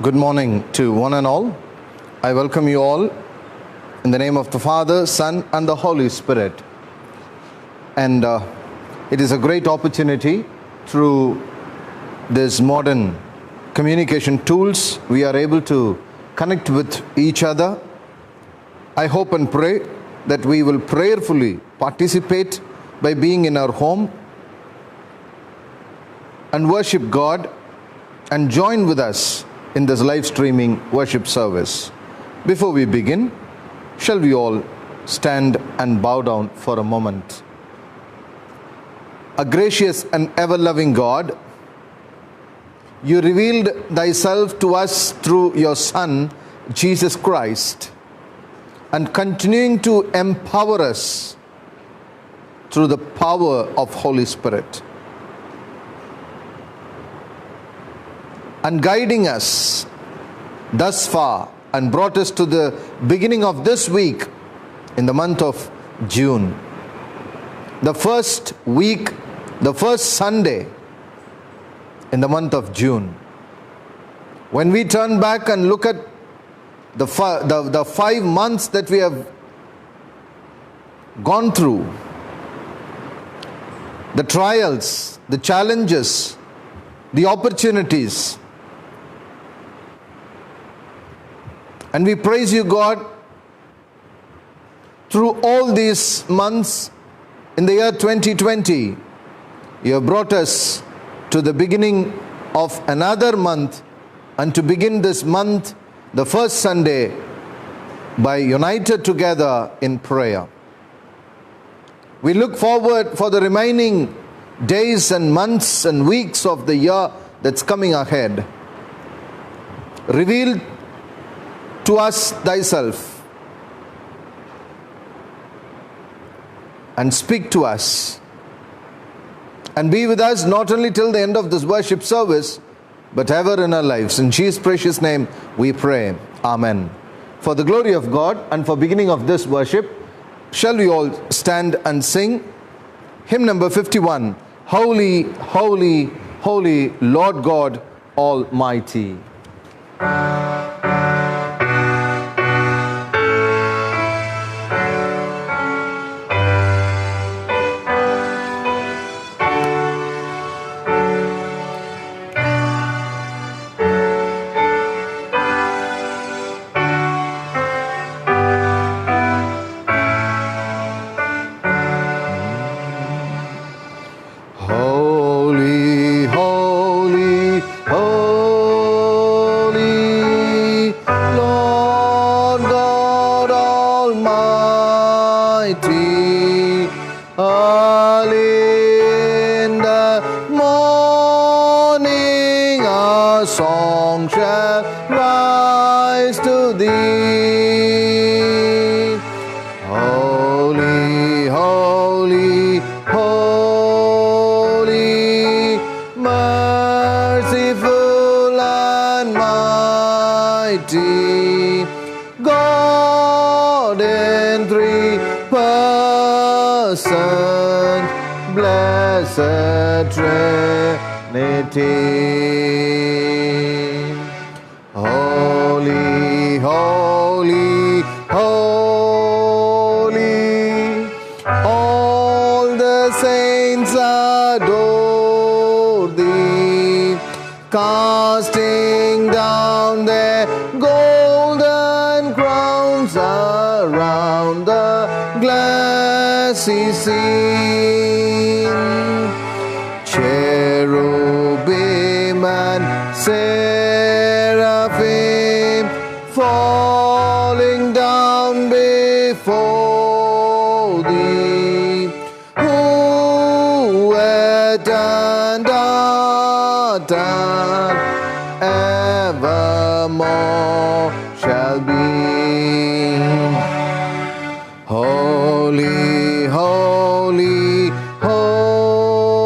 Good morning to one and all. I welcome you all in the name of the Father, Son, and the Holy Spirit. And it is a great opportunity through this modern communication tools. We are able to connect with each other. I hope and pray that we will prayerfully participate by being in our home and worship God and join with us in this live streaming worship service. Before we begin, shall we all stand and bow down for a moment? A gracious and ever-loving God, you revealed thyself to us through your Son, Jesus Christ, and continuing to empower us through the power of Holy Spirit, and guiding us thus far and brought us to the beginning of this week in the month of June. The first week, the first Sunday in the month of June. When we turn back and look at the 5 months that we have gone through, the trials, the challenges, the opportunities, and we praise you, God, through all these months in the year 2020, you have brought us to the beginning of another month, and to begin this month, the first Sunday, by united together in prayer. We look forward for the remaining days and months and weeks of the year that's coming ahead. Reveal to us thyself and speak to us and be with us not only till the end of this worship service, but ever in our lives. In Jesus' precious name we pray. Amen. For the glory of God and for beginning of this worship, shall we all stand and sing hymn number 51, Holy, Holy, Holy, Lord God Almighty. Blessed Trinity. Holy, holy, holy, all the saints adore thee, casting down their golden crowns around the glassy sea. Cherubim and seraphim falling down before thee, who art and art and evermore shall be. Holy, holy, holy,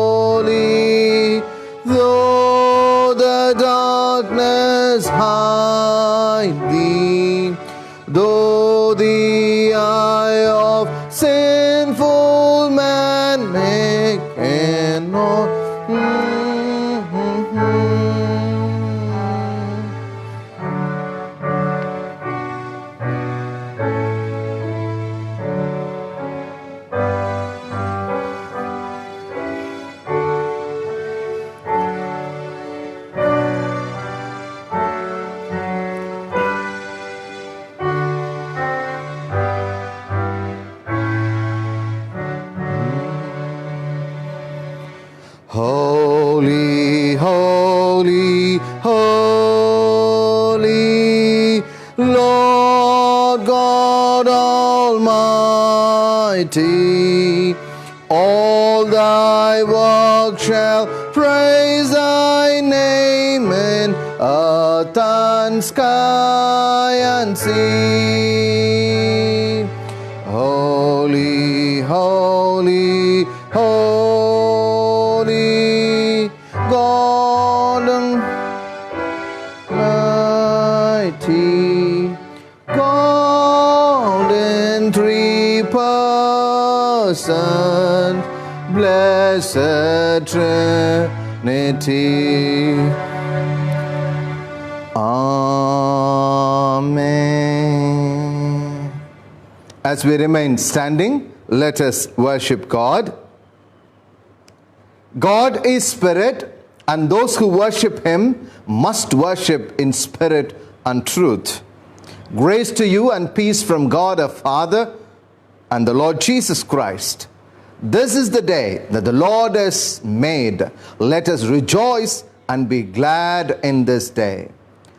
though the darkness hide thee, though the eye of sinful man make cannot Lord Almighty. All thy work shall praise thy name in earth and sky and sea. Holy, holy, holy, God Almighty, God in three persons, blessed Trinity. Amen. As we remain standing, let us worship God. God is spirit, and those who worship him must worship in spirit and truth. Grace to you and peace from God our Father and the Lord Jesus Christ. This is the day that the Lord has made. Let us rejoice and be glad in this day.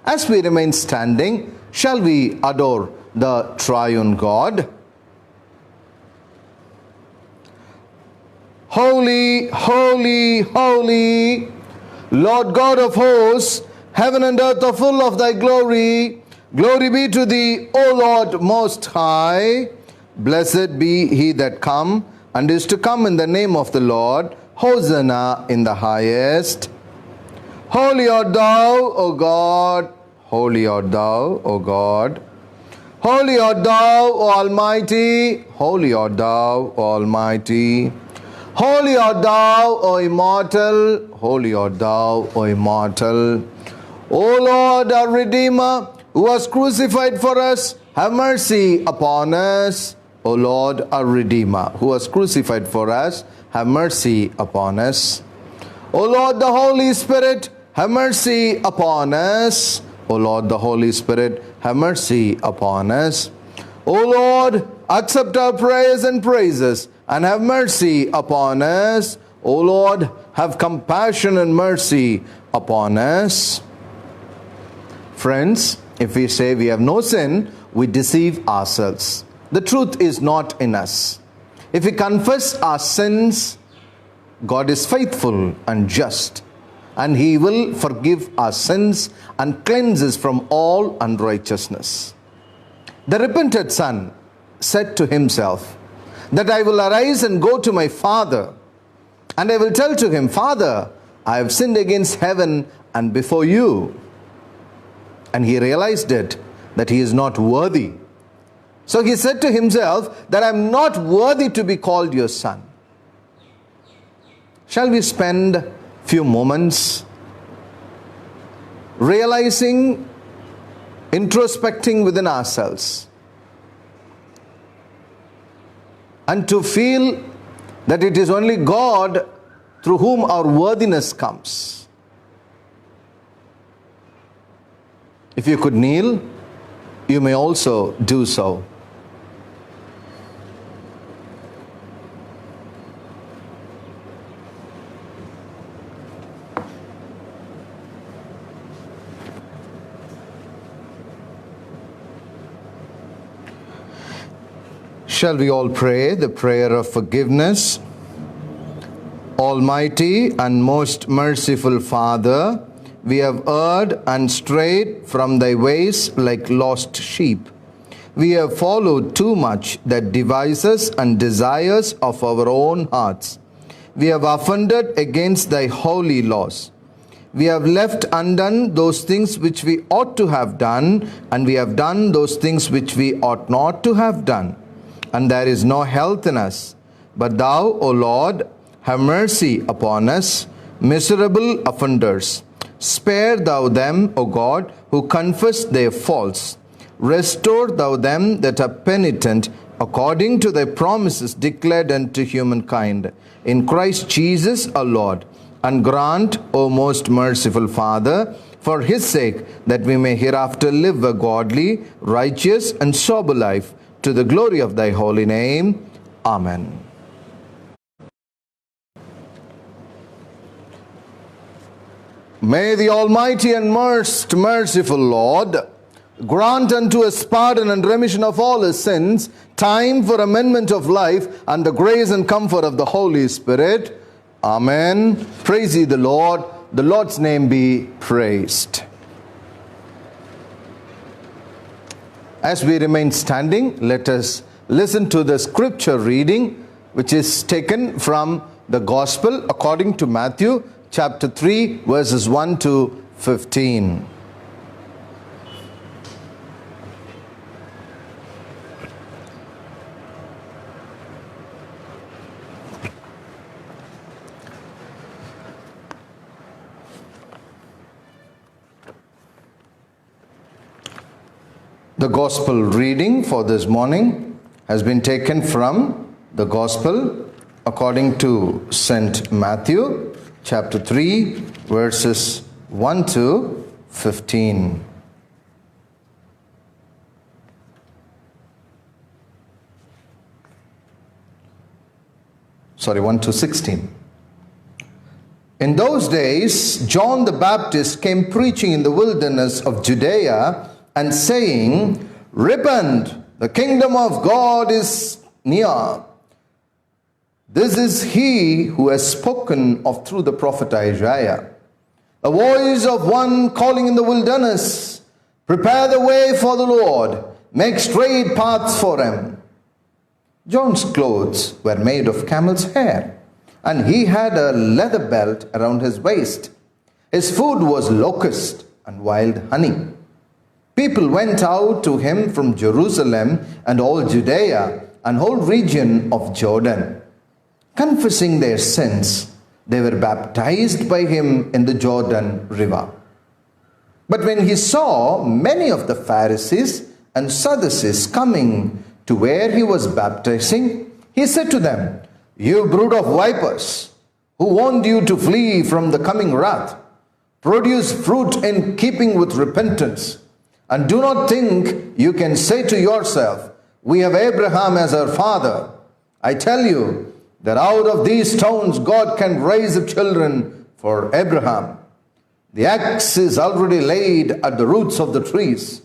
As we remain standing, shall we adore the triune God? Holy, holy, holy, Lord God of hosts, heaven and earth are full of thy glory. Glory be to thee, O Lord Most High. Blessed be he that come and is to come in the name of the Lord. Hosanna in the highest. Holy art thou, O God. Holy art thou, O God. Holy art thou, O Almighty. Holy art thou, O Almighty. Holy art thou, O immortal. Holy art thou, O immortal. O Lord, our Redeemer, who was crucified for us, have mercy upon us. O Lord, our Redeemer, who was crucified for us, have mercy upon us. O Lord, the Holy Spirit, have mercy upon us. O Lord, the Holy Spirit, have mercy upon us. O Lord, accept our prayers and praises, and have mercy upon us. O Lord, have compassion and mercy upon us. Friends, if we say we have no sin, we deceive ourselves. The truth is not in us. If we confess our sins, God is faithful and just, and he will forgive our sins and cleanse us from all unrighteousness. The repentant son said to himself that I will arise and go to my father, and I will tell to him, Father, I have sinned against heaven and before you. And he realized it, that he is not worthy. So he said to himself that I am not worthy to be called your son. Shall we spend a few moments realizing, introspecting within ourselves, and to feel that it is only God through whom our worthiness comes. If you could kneel, you may also do so. Shall we all pray the prayer of forgiveness? Almighty and most merciful Father, we have erred and strayed from thy ways like lost sheep. We have followed too much that devices and desires of our own hearts. We have offended against thy holy laws. We have left undone those things which we ought to have done, and we have done those things which we ought not to have done. And there is no health in us. But thou, O Lord, have mercy upon us, miserable offenders. Spare thou them, O God, who confess their faults. Restore thou them that are penitent, according to thy promises declared unto humankind, in Christ Jesus our Lord. And grant, O most merciful Father, for his sake, that we may hereafter live a godly, righteous, and sober life, to the glory of thy holy name. Amen. May the Almighty and most merciful Lord grant unto us pardon and remission of all his sins, time for amendment of life, and the grace and comfort of the Holy Spirit. Amen. Praise ye the Lord. The Lord's name be praised. As we remain standing, let us listen to the scripture reading, which is taken from the Gospel according to Matthew, chapter 3, verses 1 to 15. The Gospel reading for this morning has been taken from the Gospel according to St. Matthew, chapter 3, verses 1 to 15. Sorry, 1 to 16. In those days, John the Baptist came preaching in the wilderness of Judea and saying, "Repent, the kingdom of God is near." This is he who has spoken of through the prophet Isaiah. A voice of one calling in the wilderness, "Prepare the way for the Lord, make straight paths for him." John's clothes were made of camel's hair, and he had a leather belt around his waist. His food was locust and wild honey. People went out to him from Jerusalem and all Judea and whole region of Jordan. Confessing their sins, they were baptized by him in the Jordan River. But when he saw many of the Pharisees and Sadducees coming to where he was baptizing, he said to them, "You brood of vipers, who warned you to flee from the coming wrath? Produce fruit in keeping with repentance. And do not think you can say to yourself, 'We have Abraham as our father.' I tell you that out of these stones God can raise up children for Abraham. The axe is already laid at the roots of the trees,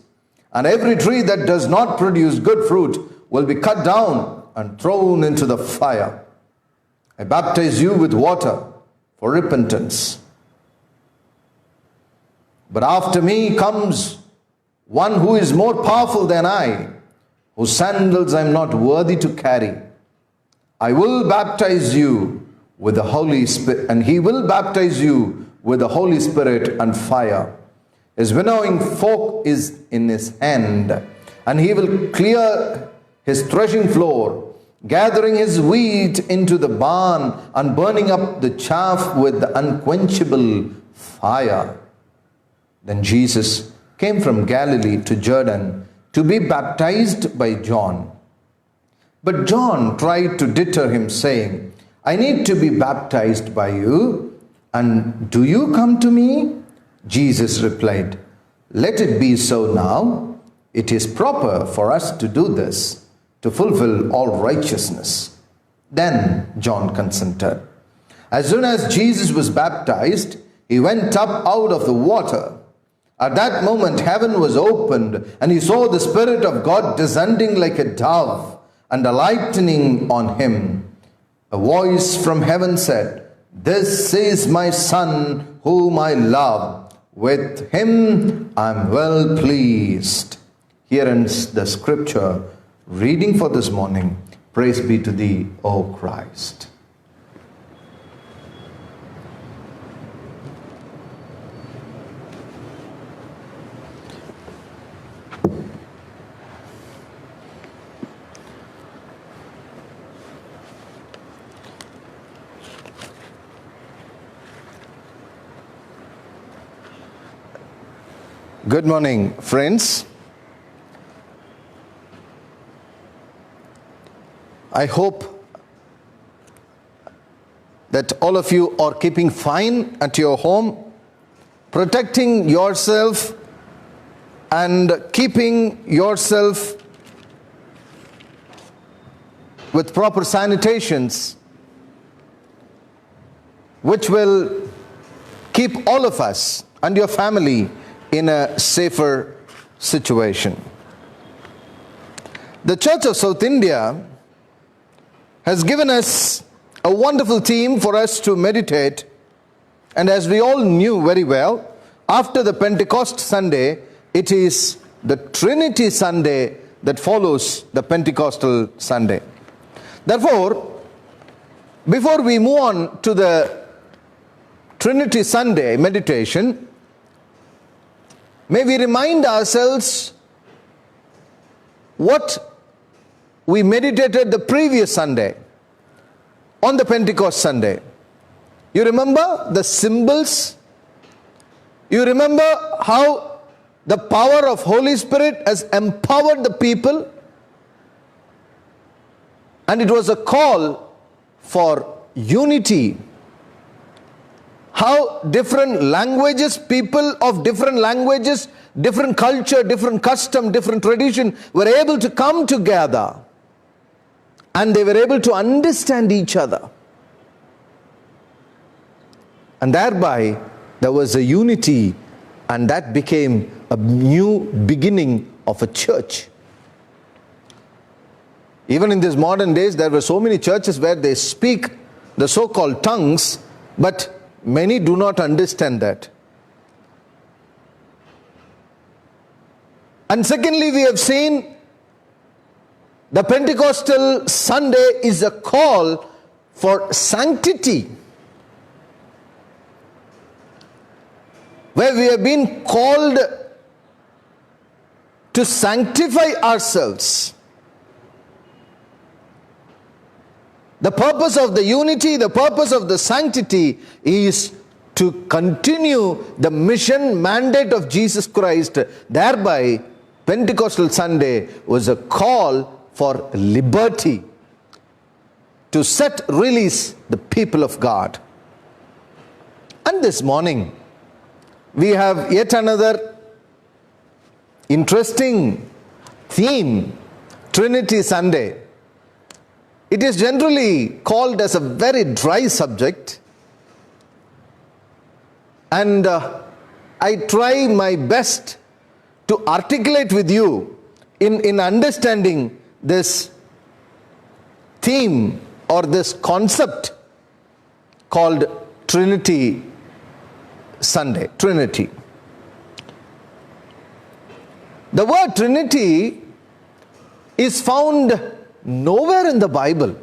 and every tree that does not produce good fruit will be cut down and thrown into the fire. I baptize you with water for repentance. But after me comes one who is more powerful than I, whose sandals I am not worthy to carry. I will baptize you with the Holy Spirit, and he will baptize you with the Holy Spirit and fire. His winnowing fork is in his hand, and he will clear his threshing floor, gathering his wheat into the barn and burning up the chaff with the unquenchable fire." Then Jesus came from Galilee to Jordan to be baptized by John. But John tried to deter him, saying, "I need to be baptized by you, and do you come to me?" Jesus replied, "Let it be so now. It is proper for us to do this, to fulfill all righteousness." Then John consented. As soon as Jesus was baptized, he went up out of the water. At that moment, heaven was opened, and he saw the Spirit of God descending like a dove and alighting on him. A voice from heaven said, "This is my Son, whom I love. With him I am well pleased." Here ends the scripture reading for this morning. Praise be to thee, O Christ. Good morning, friends. I hope that all of you are keeping fine at your home, protecting yourself and keeping yourself with proper sanitations, which will keep all of us and your family in a safer situation. The Church of South India has given us a wonderful theme for us to meditate, and as we all knew very well, after the Pentecost Sunday, it is the Trinity Sunday that follows the Pentecostal Sunday. Therefore, before we move on to the Trinity Sunday meditation, may we remind ourselves what we meditated the previous Sunday on the Pentecost Sunday. You remember the symbols? You remember how the power of Holy Spirit has empowered the people? And it was a call for unity. How different languages, people of different languages, different culture, different custom, different tradition were able to come together. And they were able to understand each other. And thereby, there was a unity, and that became a new beginning of a church. Even in these modern days, there were so many churches where they speak the so-called tongues, but many do not understand that. And secondly, we have seen the Pentecostal Sunday is a call for sanctity, where we have been called to sanctify ourselves. The purpose of the unity, the purpose of the sanctity is to continue the mission mandate of Jesus Christ. Thereby, Pentecostal Sunday was a call for liberty, to release the people of God. And this morning, we have yet another interesting theme, Trinity Sunday. It is generally called as a very dry subject, and I try my best to articulate with you in understanding this theme or this concept called Trinity Sunday. Trinity. The word Trinity is found nowhere in the Bible.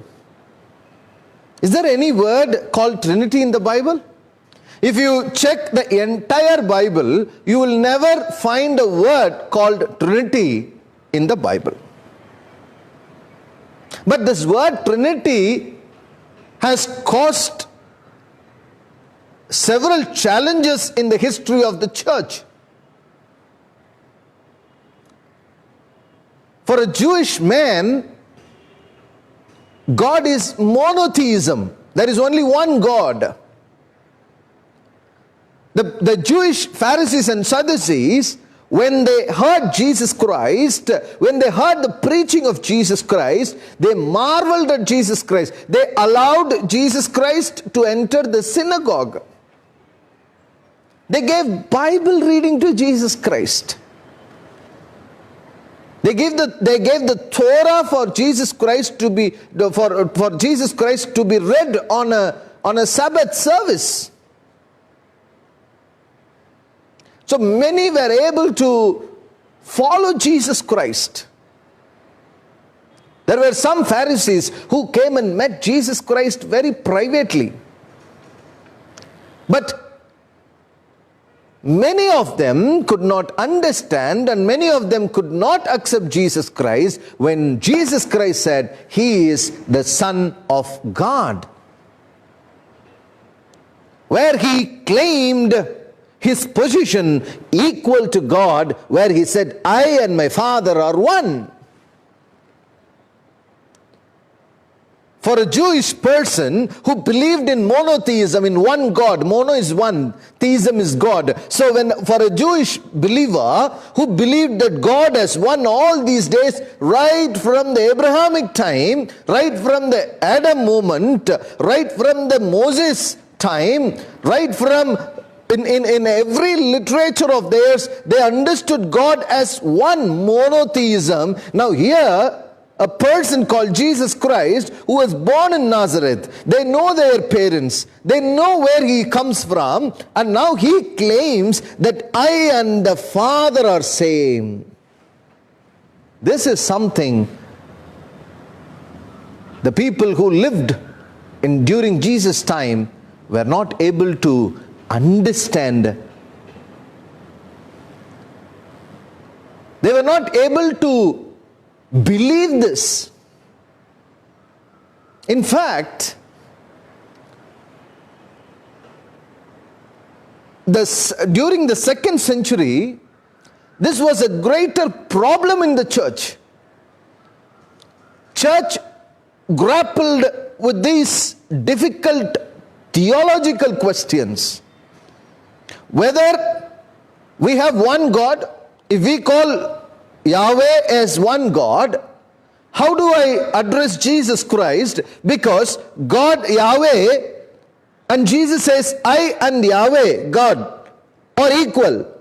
Is there any word called Trinity in the Bible? If you check the entire Bible, you will never find a word called Trinity in the Bible. But this word Trinity has caused several challenges in the history of the church. For a Jewish man, God is monotheism. There is only one God. The Jewish Pharisees and Sadducees, when they heard Jesus Christ, when they heard the preaching of Jesus Christ, they marveled at Jesus Christ. They allowed Jesus Christ to enter the synagogue. They gave Bible reading to Jesus Christ. They gave the Torah for Jesus Christ to be for Jesus Christ to be read on a Sabbath service. So many were able to follow Jesus Christ. There were some Pharisees who came and met Jesus Christ very privately. But many of them could not understand, and many of them could not accept Jesus Christ when Jesus Christ said He is the Son of God. Where He claimed His position equal to God, where He said, I and my Father are one. For a Jewish person who believed in monotheism, in one God, mono is one, theism is God. So for a Jewish believer who believed that God has one all these days, right from the Abrahamic time, right from the Adam moment, right from the Moses time, right from In every literature of theirs, they understood God as one, monotheism. Now here, a person called Jesus Christ who was born in Nazareth, they know their parents, they know where he comes from, and now he claims that I and the Father are same. This is something the people who lived during Jesus' time were not able to understand. They were not able to believe this. In fact, during the 2nd century, this was a greater problem in the church. Church grappled with these difficult theological questions. Whether we have one God, if we call Yahweh as one God, how do I address Jesus Christ? Because God, Yahweh, and Jesus says, I and Yahweh, God, are equal.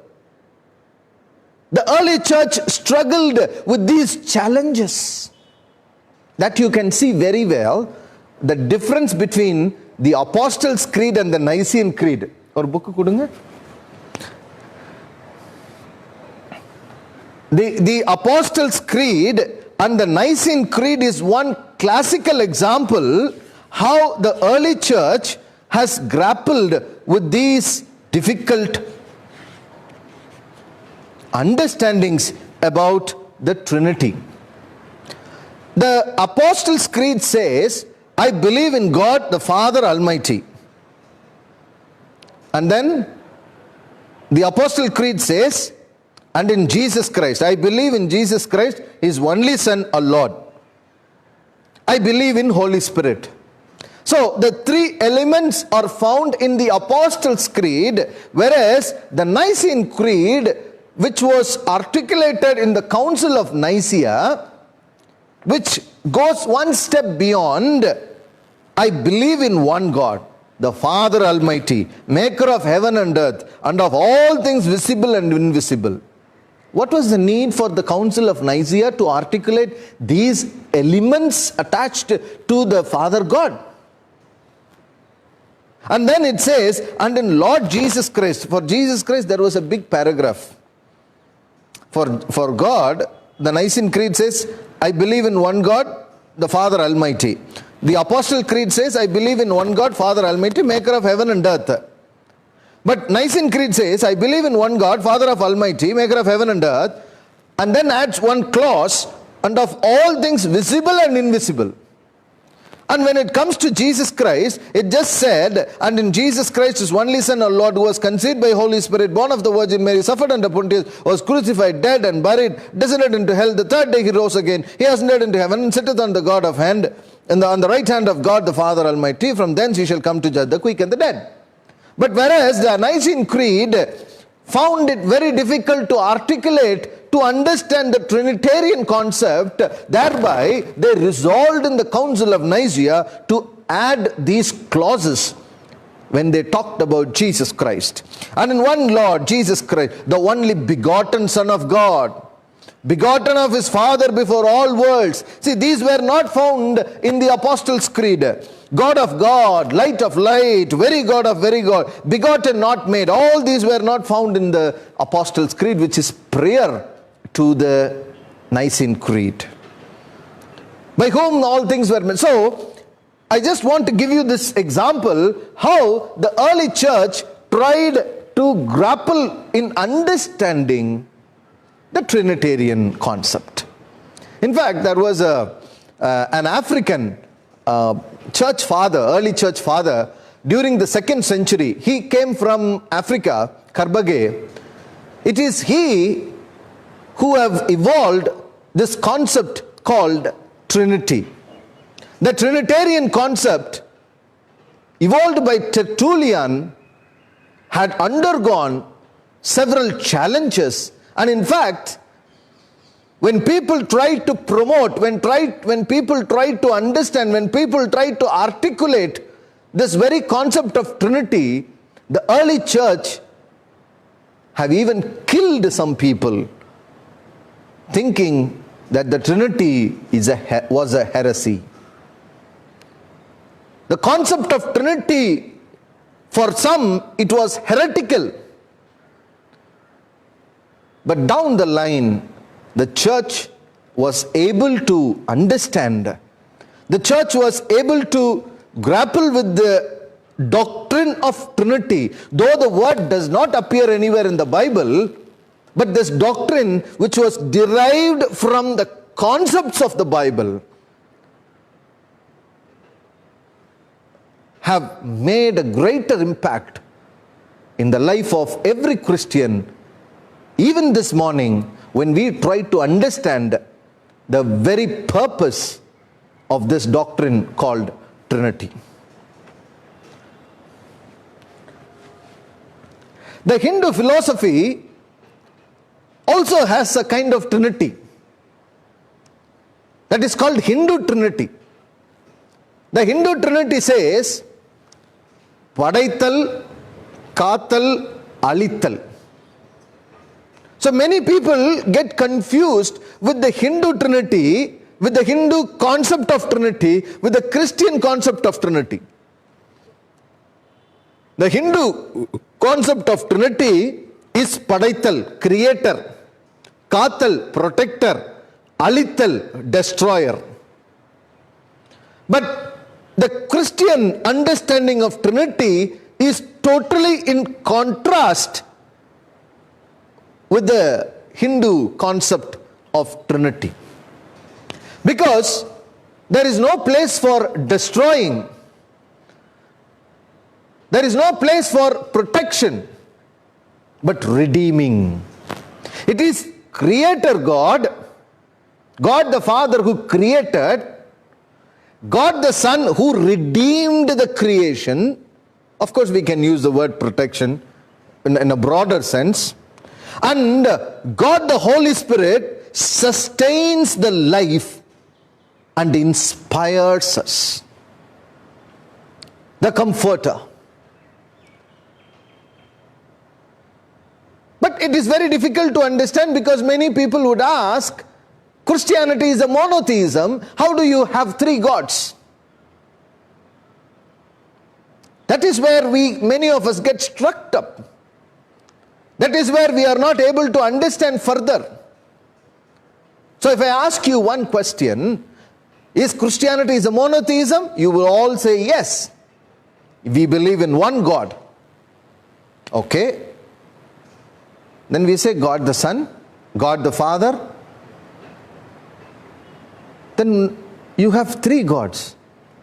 The early church struggled with these challenges. That you can see very well, the difference between the Apostles' Creed and the Nicene Creed. Or book kudunga. The Apostles' Creed and the Nicene Creed is one classical example how the early church has grappled with these difficult understandings about the Trinity. The Apostles' Creed says, I believe in God the Father Almighty. And then the Apostles' Creed says, and in Jesus Christ. I believe in Jesus Christ, His only Son, our Lord. I believe in Holy Spirit. So the 3 elements are found in the Apostles' Creed, whereas the Nicene Creed, which was articulated in the Council of Nicaea, which goes one step beyond, I believe in one God, the Father Almighty, maker of heaven and earth, and of all things visible and invisible. What was the need for the Council of Nicaea to articulate these elements attached to the Father God? And then it says, and in Lord Jesus Christ. For Jesus Christ, there was a big paragraph. For God, the Nicene Creed says, I believe in one God, the Father Almighty. The Apostle Creed says, I believe in one God, Father Almighty, maker of heaven and earth. But Nicene Creed says, I believe in one God, Father of Almighty, maker of heaven and earth, and then adds one clause, and of all things visible and invisible. And when it comes to Jesus Christ, it just said, and in Jesus Christ, His only Son, our Lord, who was conceived by Holy Spirit, born of the Virgin Mary, suffered under Pontius, was crucified, dead and buried, descended into hell. The 3rd day He rose again. He ascended into heaven and sitteth on the God of hand, and on the right hand of God the Father Almighty. From thence He shall come to judge the quick and the dead. But whereas the Nicene Creed found it very difficult to articulate, to understand the Trinitarian concept, thereby they resolved in the Council of Nicaea to add these clauses when they talked about Jesus Christ. And in one Lord, Jesus Christ, the only begotten Son of God, begotten of His Father before all worlds. See, these were not found in the Apostles' Creed. God of God, light of light, very God of very God, begotten, not made. All these were not found in the Apostles' Creed, which is prior to the Nicene Creed, by whom all things were made. So, I just want to give you this example, how the early church tried to grapple in understanding the Trinitarian concept. In fact, there was an African church father, early church father, during the 2nd century. He came from Africa, Karbage. It is he who have evolved this concept called Trinity. The Trinitarian concept, evolved by Tertullian, had undergone several challenges. And in fact, when people try to promote, when people try to understand, when people try to articulate this very concept of Trinity, The early church have even killed some people thinking that the Trinity was a heresy. The concept of Trinity, for some, it was heretical. But down the line, the church was able to understand. The church was able to grapple with the doctrine of Trinity. Though the word does not appear anywhere in the Bible, but this doctrine, which was derived from the concepts of the Bible, have made a greater impact in the life of every Christian. Even this morning, when we try to understand the very purpose of this doctrine called Trinity. The Hindu philosophy also has a kind of Trinity that is called Hindu Trinity. The Hindu Trinity says, Padaithal, Kaathal, Alizhal. So many people get confused with the Hindu Trinity, with the Hindu concept of Trinity, with the Christian concept of Trinity. The Hindu concept of Trinity is Padaithal, creator, Kaathal, protector, Alizhal, destroyer. But the Christian understanding of Trinity is totally in contrast with the Hindu concept of Trinity. Because there is no place for destroying. There is no place for protection, but redeeming. It is Creator God, God the Father who created, God the Son who redeemed the creation. Of course, we can use the word protection in a broader sense. And God the Holy Spirit sustains the life and inspires us. The Comforter. But it is very difficult to understand because many people would ask, Christianity is a monotheism. How do you have three gods? That is where many of us get struck up. That is where we are not able to understand further. So if I ask you one question, is Christianity is a monotheism? You will all say yes. We believe in one God. Okay. Then we say God the Son, God the Father. Then you have three gods.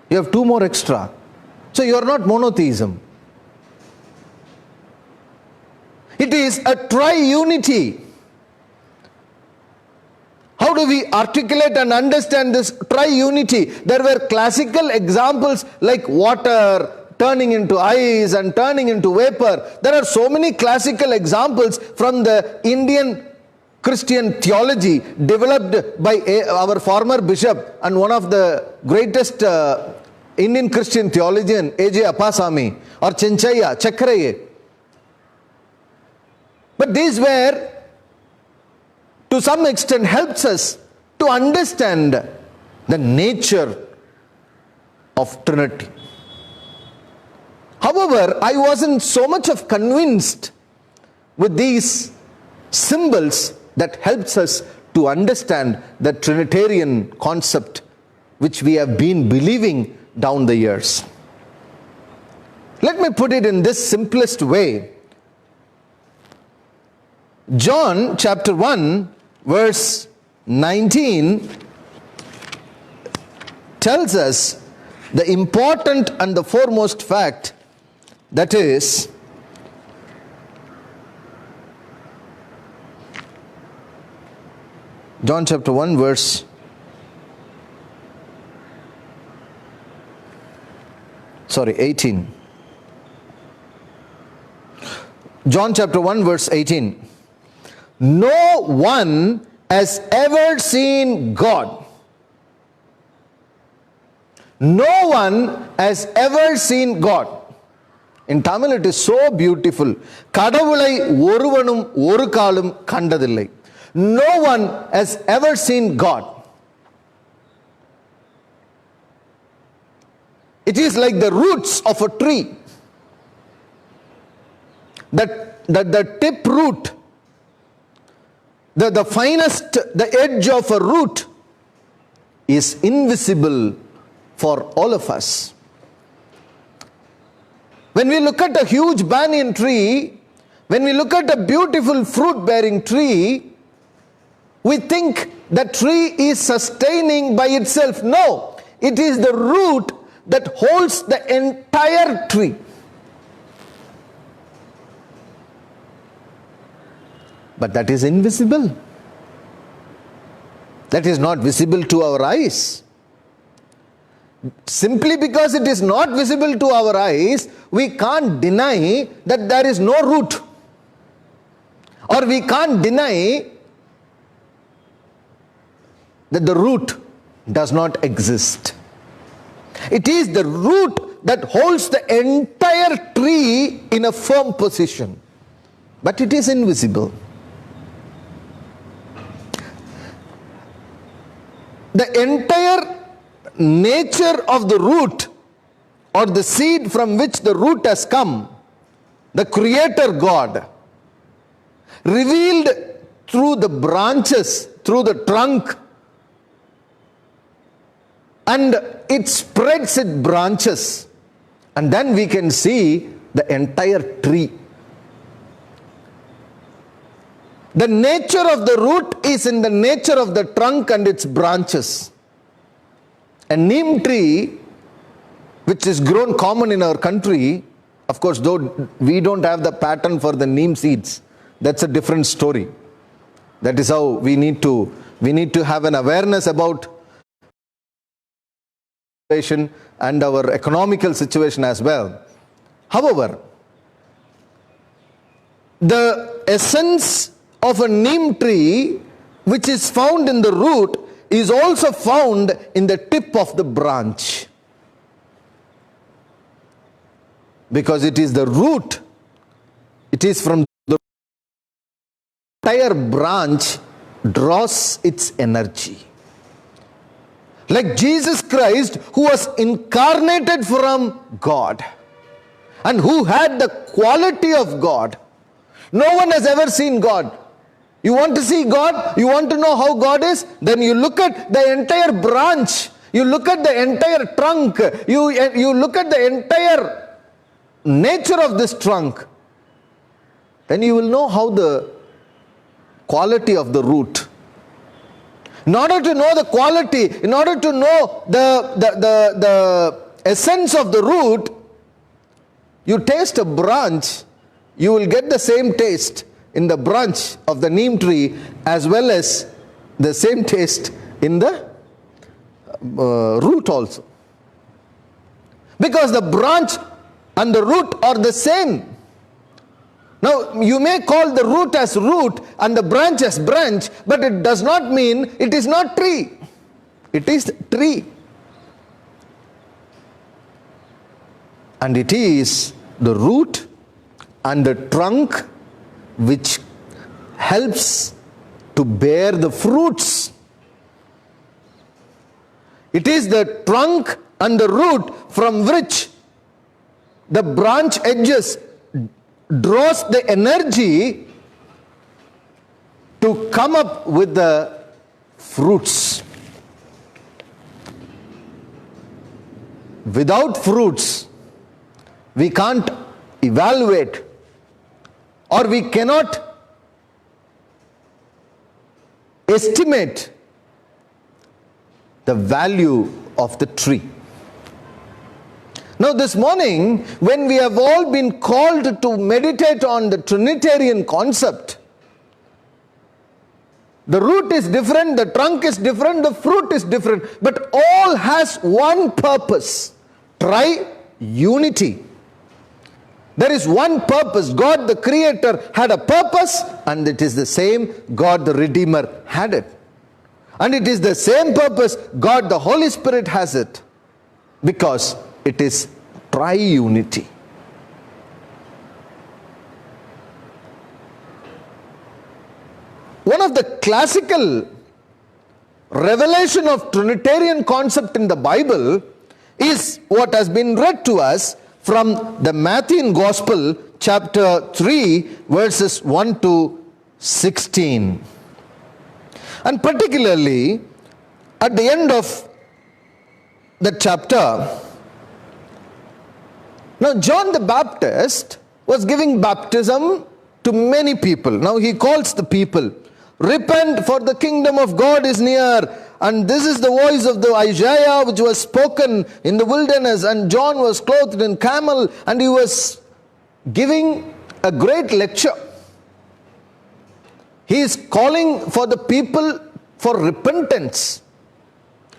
You have two more extra. So you are not monotheism. It is a triunity. How do we articulate and understand this triunity? There were classical examples like water turning into ice and turning into vapor. There are so many classical examples from the Indian Christian theology developed by our former bishop and one of the greatest Indian Christian theologian, A.J. Appasamy or Chenchaya, Chakraye. But these were, to some extent, helps us to understand the nature of Trinity. However, I wasn't so much of convinced with these symbols that helps us to understand the Trinitarian concept which we have been believing down the years. Let me put it in this simplest way. John chapter 1 verse 19 tells us the important and the foremost fact, that is, John chapter 1 verse 18. John chapter 1 verse 18. No one has ever seen God. No one has ever seen God. In Tamil it is so beautiful. கடவுளை ஒருவனும் ஒரு காலும் கண்டதில்லை. No one has ever seen God. It is like the roots of a tree. The tip root, the finest, the edge of a root is invisible for all of us. When we look at a huge banyan tree, when we look at a beautiful fruit-bearing tree, we think the tree is sustaining by itself. No, it is the root that holds the entire tree. But that is invisible. That is not visible to our eyes. Simply because it is not visible to our eyes, we can't deny that there is no root. Or we can't deny that the root does not exist. It is the root that holds the entire tree in a firm position. But it is invisible. The entire nature of the root, or the seed from which the root has come, the Creator God, revealed through the branches, through the trunk, and it spreads its branches, and then we can see the entire tree. The nature of the root is in the nature of the trunk and its branches. A neem tree, which is grown common in our country, of course, though we don't have the pattern for the neem seeds, that's a different story. That is how we need to have an awareness about and our economical situation as well. However, the essence of a neem tree, which is found in the root, is also found in the tip of the branch. Because it is the root, it is from the entire branch draws its energy. Like Jesus Christ, who was incarnated from God and who had the quality of God. No one has ever seen God. You want to see God? You want to know how God is? Then you look at the entire branch. You look at the entire trunk. You look at the entire nature of this trunk. Then you will know how the quality of the root. In order to know the quality, in order to know the essence of the root, you taste a branch, you will get the same taste in the branch of the neem tree as well as the same taste in the root also. Because the branch and the root are the same. Now, you may call the root as root and the branch as branch, but it does not mean it is not tree. It is tree. And it is the root and the trunk which helps to bear the fruits. It is the trunk and the root from which the branch edges draws the energy to come up with the fruits. Without fruits, we can't evaluate, or we cannot estimate the value of the tree. Now this morning, when we have all been called to meditate on the Trinitarian concept, the root is different, the trunk is different, the fruit is different, but all has one purpose: tri-unity. There is one purpose. God the Creator had a purpose, and it is the same God the Redeemer had it. And it is the same purpose God the Holy Spirit has it, because it is tri-unity. one of the classical revelation of Trinitarian concept in the Bible is what has been read to us from the Matthew Gospel, chapter 3, verses 1 to 16. And particularly at the end of the chapter, now John the Baptist was giving baptism to many people. Now he calls the people, repent, for the kingdom of God is near. And this is the voice of the Isaiah which was spoken in the wilderness. And John was clothed in camel, and he was giving a great lecture. He is calling for the people for repentance.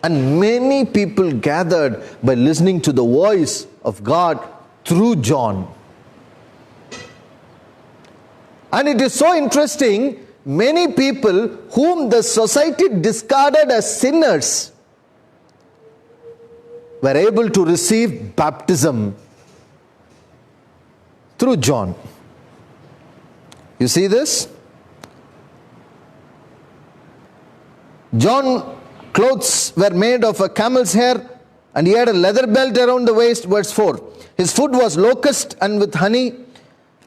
And many people gathered by listening to the voice of God through John. And it is so interesting, many people whom the society discarded as sinners were able to receive baptism through John. You see this? John's clothes were made of a camel's hair, and he had a leather belt around the waist. Verse 4. His food was locust and with honey.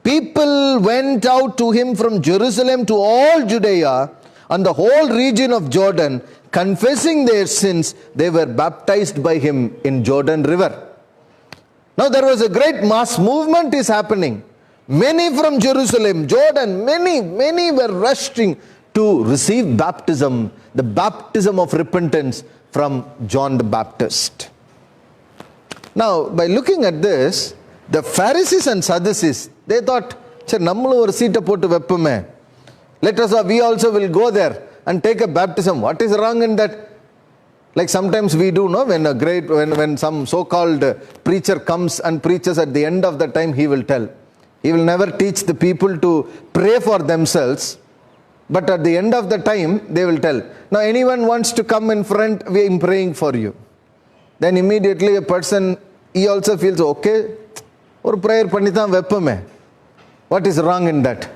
People went out to him from Jerusalem to all Judea and the whole region of Jordan, confessing their sins. They were baptized by him in Jordan River. Now there was a great mass movement is happening. Many from Jerusalem, Jordan, many were rushing to receive baptism, the baptism of repentance from John the Baptist. Now, by looking at this, the Pharisees and Sadducees, they thought, let us, we also will go there and take a baptism. What is wrong in that? Like sometimes we do, no? When some so-called preacher comes and preaches, at the end of the time he will tell. He will never teach the people to pray for themselves, but at the end of the time they will tell. Now anyone wants to come in front, we are praying for you. Then immediately a person, he also feels, okay, or prayer panithan veppame. What is wrong in that?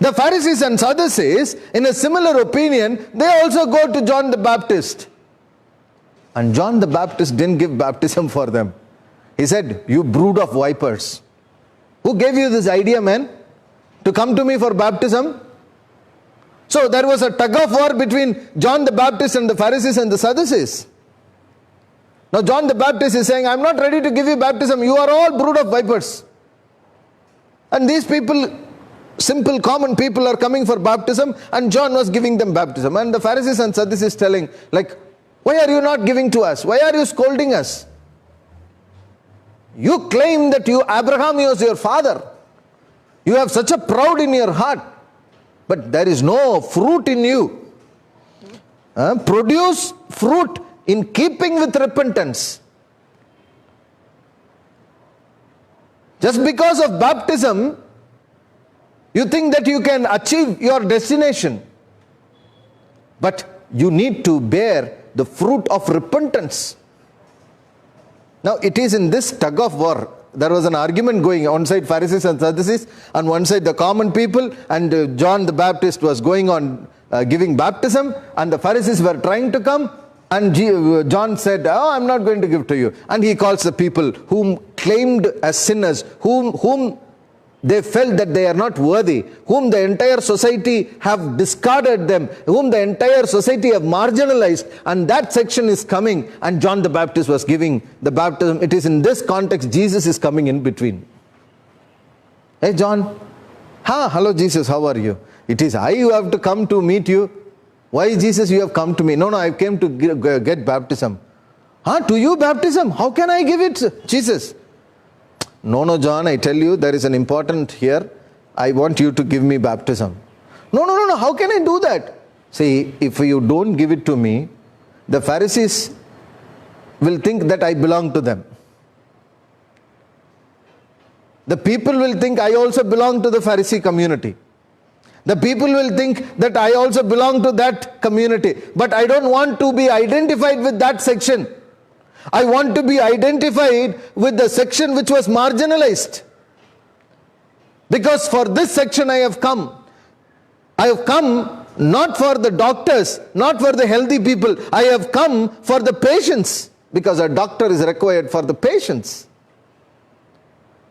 The Pharisees and Sadducees, in a similar opinion, they also go to John the Baptist. And John the Baptist didn't give baptism for them. He said, you brood of vipers. Who gave you this idea, man? To come to me for baptism? So there was a tug of war between John the Baptist and the Pharisees and the Sadducees. Now John the Baptist is saying, I'm not ready to give you baptism. You are all brood of vipers. And these people, simple common people, are coming for baptism, and John was giving them baptism. And the Pharisees and Sadducees telling, like, why are you not giving to us? Why are you scolding us? You claim that Abraham was your father. You have such a proud in your heart, but there is no fruit in you. Produce fruit in keeping with repentance. Just because of baptism, you think that you can achieve your destination. But you need to bear the fruit of repentance. Now it is in this tug of war. There was an argument going on one side, Pharisees and Sadducees, on one side the common people, and John the Baptist was going on giving baptism, and the Pharisees were trying to come, and John said, oh, I'm not going to give to you. And he calls the people whom claimed as sinners, whom they felt that they are not worthy, whom the entire society have discarded them, whom the entire society have marginalized, and that section is coming, and John the Baptist was giving the baptism. It is in this context Jesus is coming in between. Hey John, hello Jesus, how are you? It is I who have to come to meet you. Why Jesus you have come to me? No, I came to get baptism. To you baptism? How can I give it, Jesus? No, John, I tell you, there is an important here. I want you to give me baptism. No, how can I do that? See, if you don't give it to me, the Pharisees will think that I belong to them. The people will think I also belong to the Pharisee community. The people will think that I also belong to that community. But I don't want to be identified with that section. I want to be identified with the section which was marginalized. Because for this section I have come. I have come not for the doctors, not for the healthy people. I have come for the patients, because a doctor is required for the patients.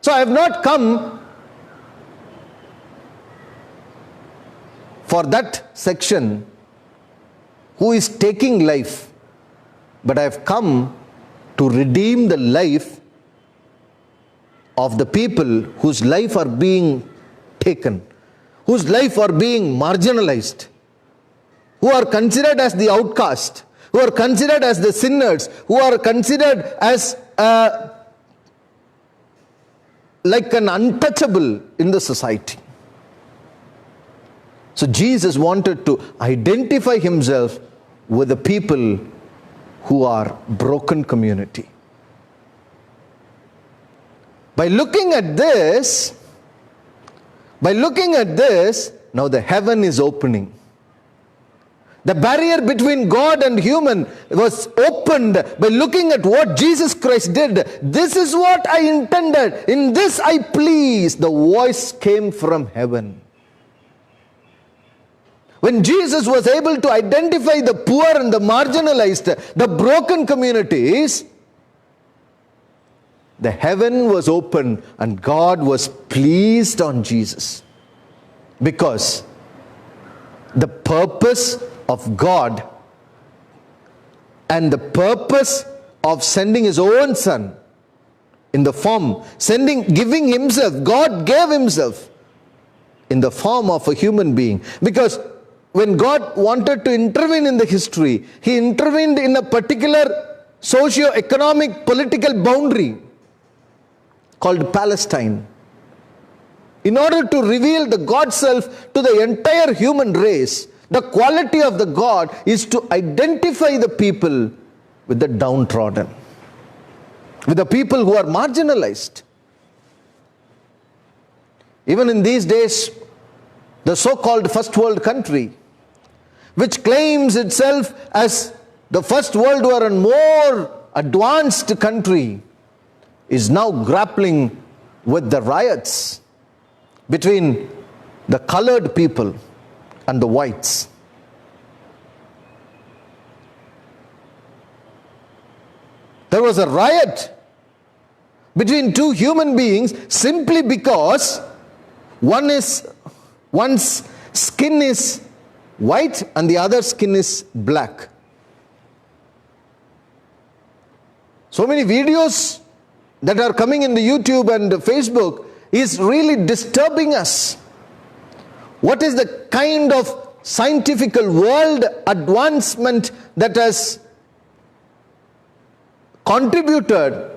So I have not come for that section who is taking life, but I have come to redeem the life of the people whose life are being taken, whose life are being marginalized, who are considered as the outcast, who are considered as the sinners, who are considered as like an untouchable in the society. So Jesus wanted to identify himself with the people who are broken community. By looking at this, now the heaven is opening. The barrier between God and human was opened by looking at what Jesus Christ did. This is what I intended. In this I please. The voice came from heaven. When Jesus was able to identify the poor and the marginalized, the broken communities, the heaven was open and God was pleased on Jesus. Because the purpose of God and the purpose of sending his own son in the form, giving himself, God gave himself in the form of a human being. Because when God wanted to intervene in the history, he intervened in a particular socio-economic political boundary called Palestine, in order to reveal the God self to the entire human race. The quality of the God is to identify the people with the downtrodden, with the people who are marginalized. Even in these days, the so-called first world country, which claims itself as the first world war and more advanced country, is now grappling with the riots between the colored people and the whites. There was a riot between two human beings simply because one's skin is white and the other skin is black. So many videos that are coming in the YouTube and Facebook is really disturbing us. What is the kind of scientific world advancement that has contributed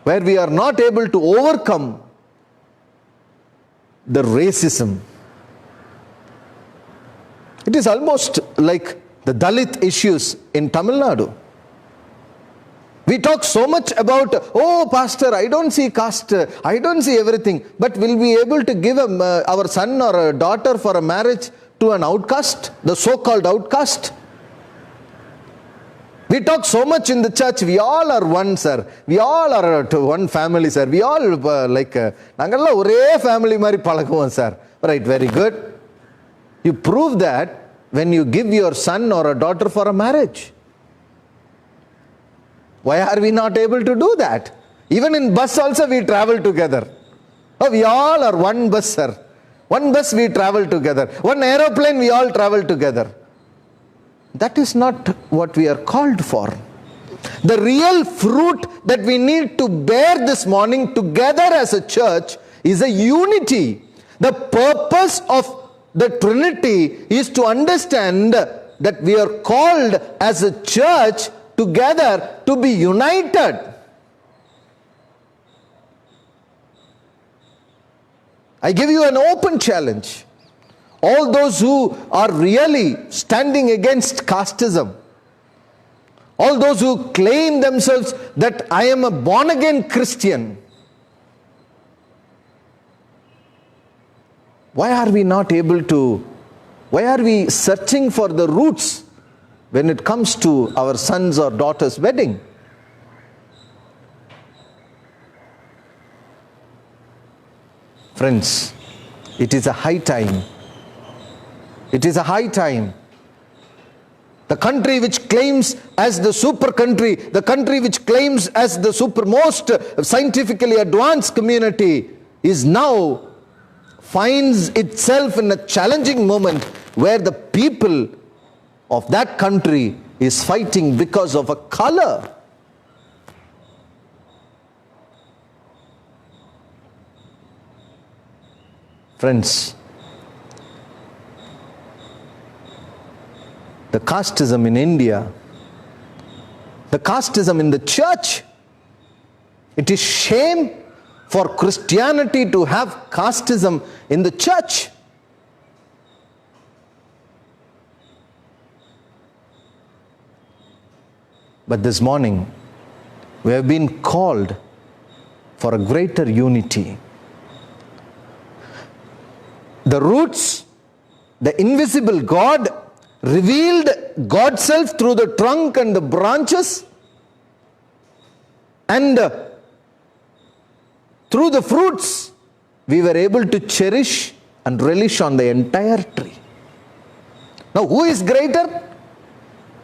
where we are not able to overcome the racism? It is almost like the Dalit issues in Tamil Nadu. We talk so much about, oh pastor, I don't see caste, I don't see everything. But will we be able to give our son or a daughter for a marriage to an outcast, the so-called outcast? We talk so much in the church, we all are one, sir. We all are one family, sir. We all nangalla ore family mari palakuvom, sir. Right, very good. You prove that when you give your son or a daughter for a marriage. Why are we not able to do that? Even in bus also we travel together. Oh, we all are one bus, sir. One bus we travel together. One aeroplane we all travel together. That is not what we are called for. The real fruit that we need to bear this morning together as a church is a unity. The purpose of the Trinity is to understand that we are called as a church together to be united. I give you an open challenge. All those who are really standing against casteism, all those who claim themselves that I am a born-again Christian, why are we searching for the roots when it comes to our sons or daughters' wedding? Friends, it is a high time It is a high time. The country which claims as the super country, the country which claims as the supermost scientifically advanced community, is now finds itself in a challenging moment where the people of that country is fighting because of a color. Friends, the casteism in India, the casteism in the church, it is shame for Christianity to have casteism in the church. But this morning, we have been called for a greater unity. The roots, the invisible God, revealed God's self through the trunk and the branches, and through the fruits, we were able to cherish and relish on the entire tree. Now, who is greater?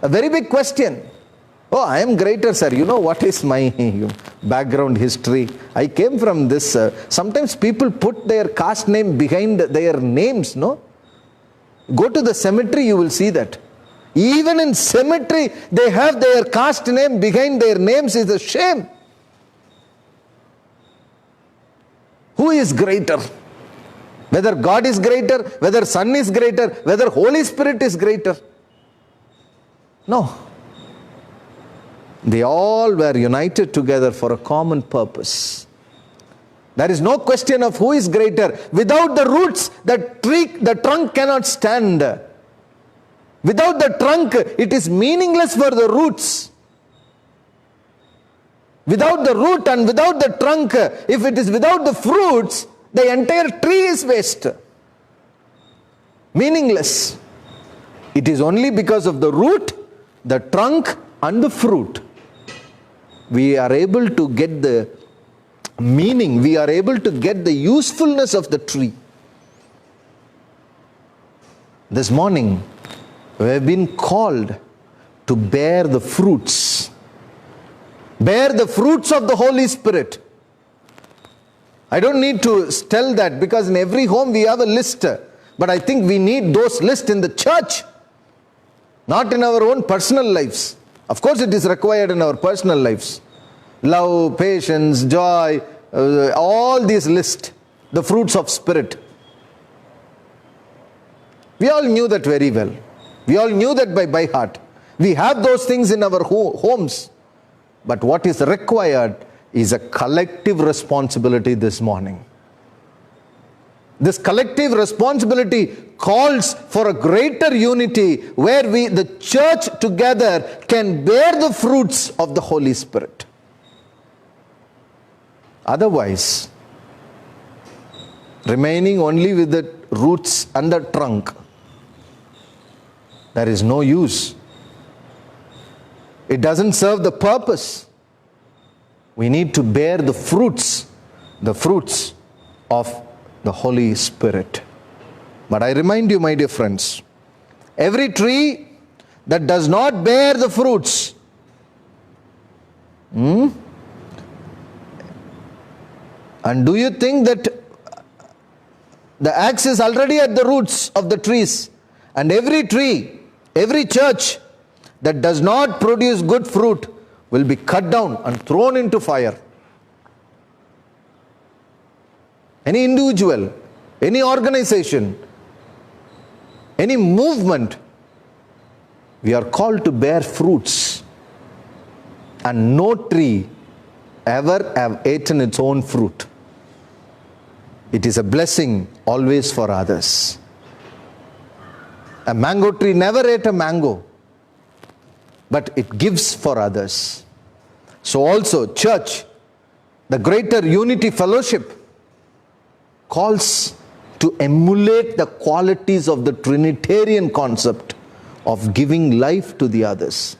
A very big question. Oh, I am greater, sir. You know what is my background history? I came from this. Sometimes people put their caste name behind their names, no? Go to the cemetery, you will see that. Even in cemetery, they have their caste name behind their names. Is a shame. Who is greater? Whether God is greater, whether Son is greater, whether Holy Spirit is greater. No. They all were united together for a common purpose. There is no question of who is greater. Without the roots, the trunk cannot stand. Without the trunk, it is meaningless for the roots. Without the root and without the trunk, if it is without the fruits, the entire tree is waste. Meaningless. It is only because of the root, the trunk and the fruit we are able to get the meaning, we are able to get the usefulness of the tree. This morning, we have been called to bear the fruits. Bear the fruits of the Holy Spirit. I don't need to tell that because in every home we have a list. But I think we need those lists in the church, not in our own personal lives. Of course, it is required in our personal lives. Love, patience, joy, all these lists, the fruits of Spirit. We all knew that very well. We all knew that by heart. We have those things in our homes. But what is required is a collective responsibility this morning. This collective responsibility calls for a greater unity where the church together can bear the fruits of the Holy Spirit. Otherwise, remaining only with the roots and the trunk, there is no use. It doesn't serve the purpose. We need to bear the fruits of the Holy Spirit. But I remind you, my dear friends, every tree that does not bear the fruits, and do you think that the axe is already at the roots of the trees, and every tree, every church that does not produce good fruit will be cut down and thrown into fire? Any individual, any organization, any movement, we are called to bear fruits. And no tree ever have eaten its own fruit. It is a blessing always for others. A mango tree never ate a mango, but it gives for others. So also church, the greater unity fellowship, calls to emulate the qualities of the Trinitarian concept of giving life to the others.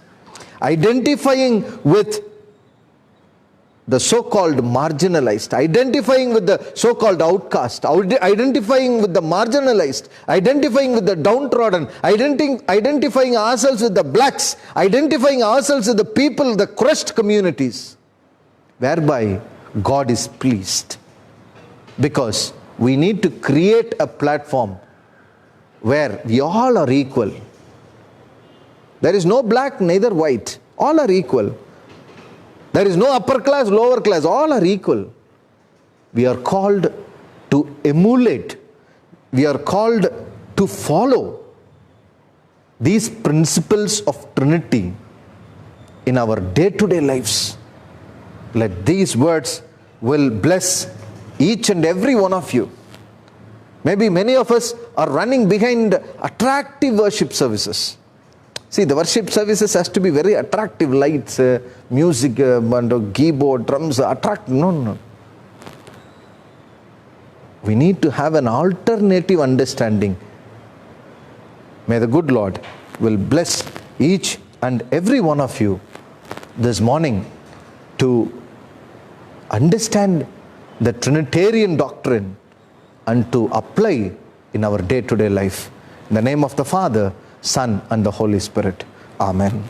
Identifying with the so-called marginalized, identifying with the so-called outcast, identifying with the marginalized, identifying with the downtrodden, identifying ourselves with the blacks, identifying ourselves with the people, the crushed communities, whereby God is pleased. Because we need to create a platform where we all are equal. There is no black, neither white. All are equal. There is no upper class, lower class. All are equal. We are called to emulate. We are called to follow these principles of Trinity in our day-to-day lives. Let these words will bless each and every one of you. Maybe many of us are running behind attractive worship services. See, the worship services has to be very attractive, lights, music, and keyboard, drums, attractive. No. We need to have an alternative understanding. May the good Lord will bless each and every one of you this morning to understand the Trinitarian doctrine and to apply in our day-to-day life. In the name of the Father, Son, and the Holy Spirit. Amen.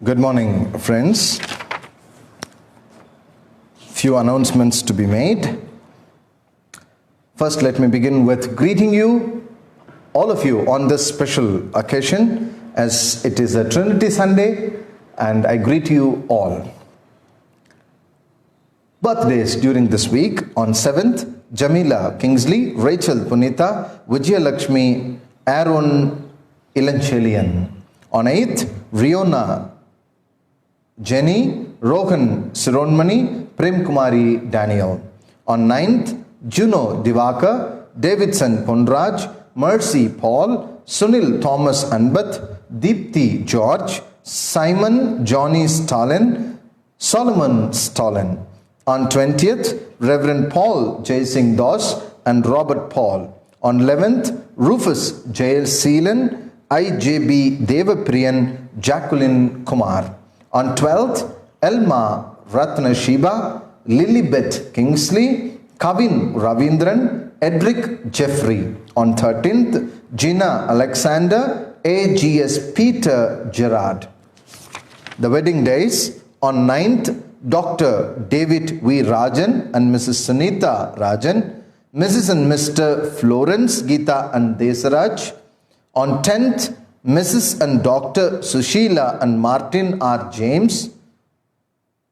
Good morning, friends. Few announcements to be made. First, let me begin with greeting you, all of you, on this special occasion, as it is a Trinity Sunday, and I greet you all. Birthdays during this week: on 7th, Jamila Kingsley, Rachel Punita, Vijaya Lakshmi, Aaron Ilanchelian. On 8th, Riona Jenny, Rohan Sironmani, Prem Kumari Daniel. On 9th, Juno Divakar, Davidson Ponraj, Mercy Paul, Sunil Thomas Anbath, Deepthi George, Simon Johnny Stalin, Solomon Stalin. On 20th, Reverend Paul J. Singh Das and Robert Paul. On 11th, Rufus J. Seelan, IJB Devapriyan, Jacqueline Kumar. On 12th, Elma Ratna Shiba, Lilibet Kingsley, Kavin Ravindran, Edric Jeffrey. On 13th, Gina Alexander, AGS Peter Gerard. The wedding days: on 9th, Dr. David V. Rajan and Mrs. Sunita Rajan, Mrs. and Mr. Florence Geeta and Desaraj. On 10th, Mrs. and Dr. Sushila and Martin R. James,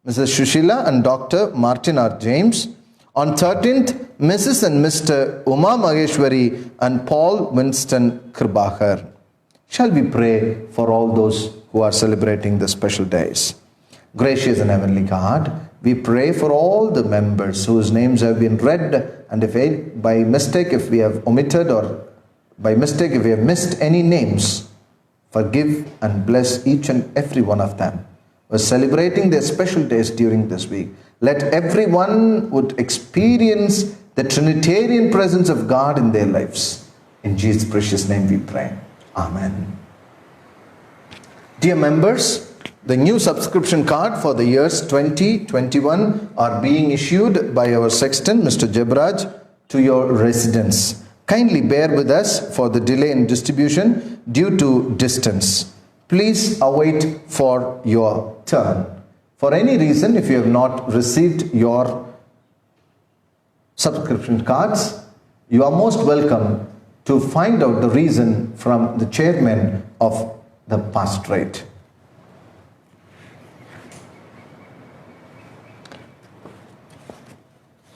Mrs. Sushila and Dr. Martin R. James. On 13th, Mrs. and Mr. Uma Maheshwari and Paul Winston Kribakar. Shall we pray for all those who are celebrating the special days? Gracious and heavenly God, we pray for all the members whose names have been read, and if by mistake if we have omitted, or by mistake if we have missed any names, forgive and bless each and every one of them who are celebrating their special days during this week. Let everyone would experience the Trinitarian presence of God in their lives. In Jesus' precious name we pray. Amen. Dear members, the new subscription card for the years 2021 are being issued by our sexton, Mr. Jebraj, to your residence. Kindly bear with us for the delay in distribution due to distance. Please await for your turn. For any reason, if you have not received your subscription cards, you are most welcome to find out the reason from the chairman of the pastorate.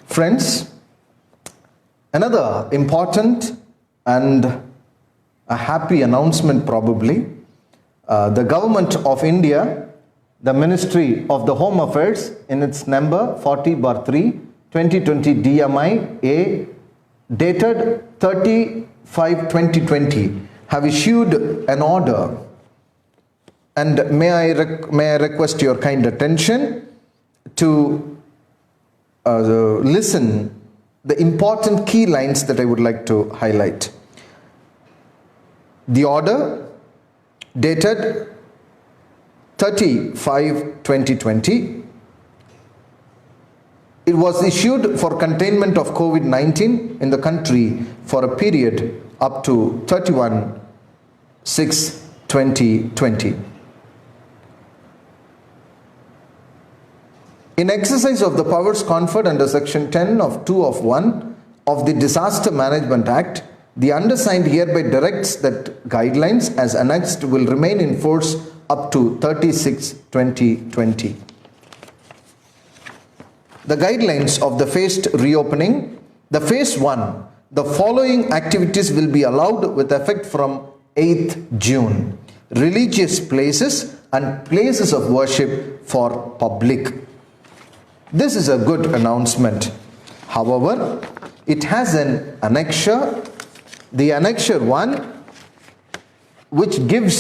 Friends, another important and a happy announcement probably. The government of India, the Ministry of the Home Affairs, in its number 40/3, 2020 DMI A, dated 30/5/2020, have issued an order, and may I request your kind attention to listen the important key lines that I would like to highlight. The order dated 30/5/2020. It was issued for containment of COVID-19 in the country for a period up to 31/6/2020. In exercise of the powers conferred under Section 10 of 2 of 1 of the Disaster Management Act, the undersigned hereby directs that guidelines as annexed will remain in force up to 30/6/2020. The guidelines of the phased reopening. The phase 1, the following activities will be allowed with effect from 8th June. Religious places and places of worship for public. This is a good announcement. However, it has an annexure, the annexure 1, which gives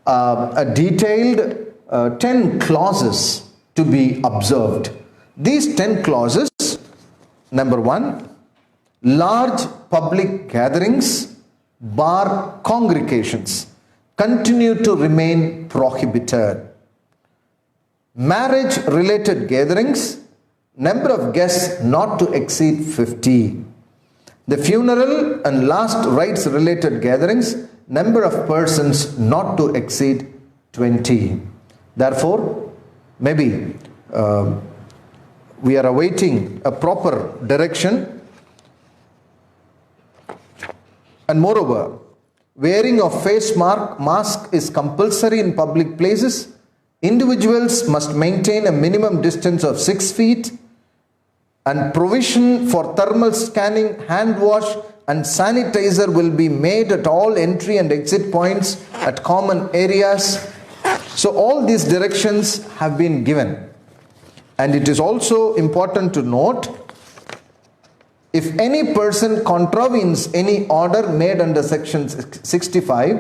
a detailed 10 clauses to be observed. These 10 clauses, number 1, large public gatherings bar congregations continue to remain prohibited. Marriage related gatherings, number of guests not to exceed 50. The funeral and last rites related gatherings, number of persons not to exceed 20. Therefore, maybe we are awaiting a proper direction. And moreover, wearing of face mask is compulsory in public places. Individuals must maintain a minimum distance of 6 feet, and provision for thermal scanning, hand wash and sanitizer will be made at all entry and exit points at common areas. So all these directions have been given. And it is also important to note, if any person contravenes any order made under section 65,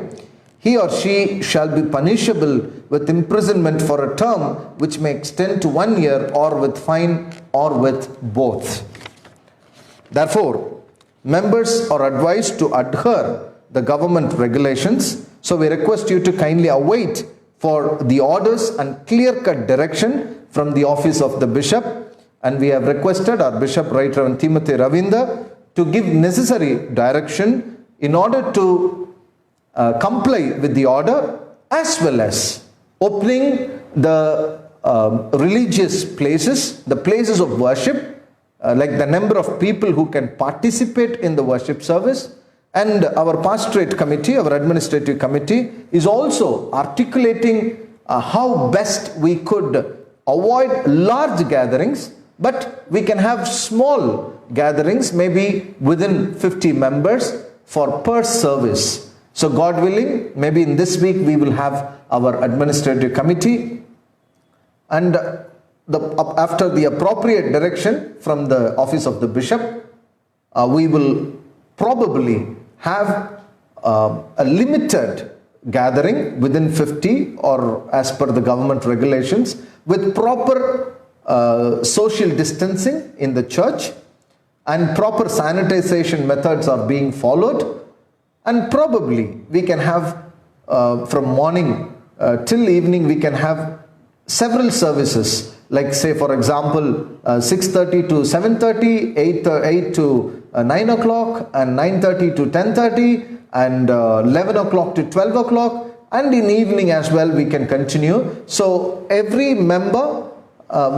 he or she shall be punishable with imprisonment for a term which may extend to 1 year, or with fine, or with both. Therefore, members are advised to adhere the government regulations. So we request you to kindly await for the orders and clear-cut direction from the office of the bishop. And we have requested our Bishop Right Reverend Timothy Ravinda to give necessary direction in order to comply with the order, as well as opening the religious places, the places of worship, like the number of people who can participate in the worship service. And our pastorate committee, our administrative committee, is also articulating how best we could avoid large gatherings, but we can have small gatherings, maybe within 50 members for per service. So God willing, maybe in this week we will have our administrative committee, and after the appropriate direction from the office of the bishop, we will probably have a limited gathering within 50, or as per the government regulations, with proper social distancing in the church, and proper sanitization methods are being followed. And probably we can have from morning till evening, we can have several services, like say for example 6:30 to 7:30, 8 to 9 o'clock, and 9:30 to 10:30, and 11 o'clock to 12 o'clock, and in evening as well we can continue. So every member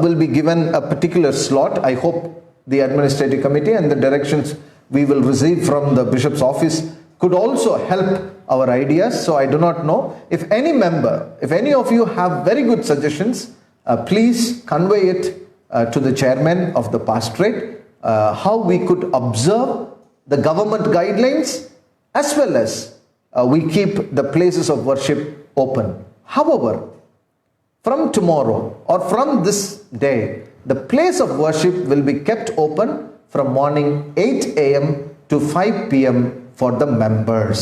will be given a particular slot. I hope the administrative committee and the directions we will receive from the bishop's office could also help our ideas. So I do not know if any member, if any of you have very good suggestions, please convey it to the chairman of the pastorate, how we could observe the government guidelines, as well as we keep the places of worship open. However, from tomorrow or from this day, the place of worship will be kept open from morning 8 a.m. to 5 p.m. for the members.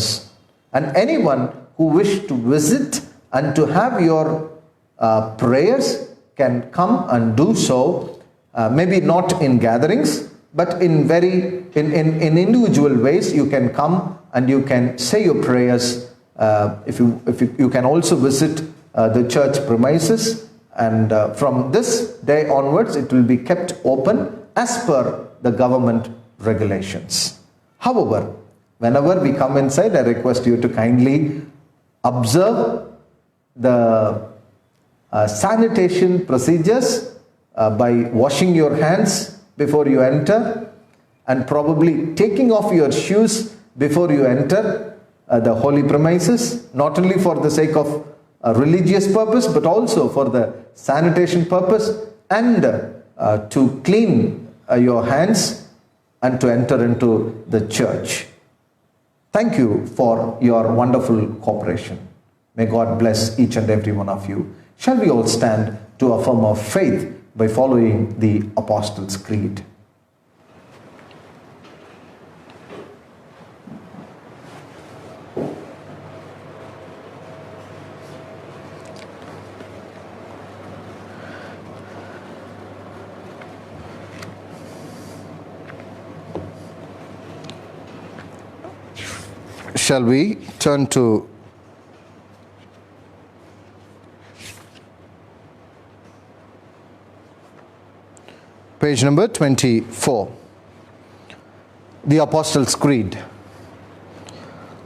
And anyone who wish to visit and to have your prayers can come and do so, maybe not in gatherings, but in individual ways. You can come and you can say your prayers. If you can also visit the church premises, and from this day onwards it will be kept open as per the government regulations. However, whenever we come inside, I request you to kindly observe the sanitation procedures by washing your hands before you enter, and probably taking off your shoes before you enter the holy premises, not only for the sake of a religious purpose but also for the sanitation purpose, and to clean your hands and to enter into the church. Thank you for your wonderful cooperation. May God bless each and every one of you. Shall we all stand to affirm our faith by following the Apostles' Creed? Shall we turn to page number 24, the Apostles' Creed.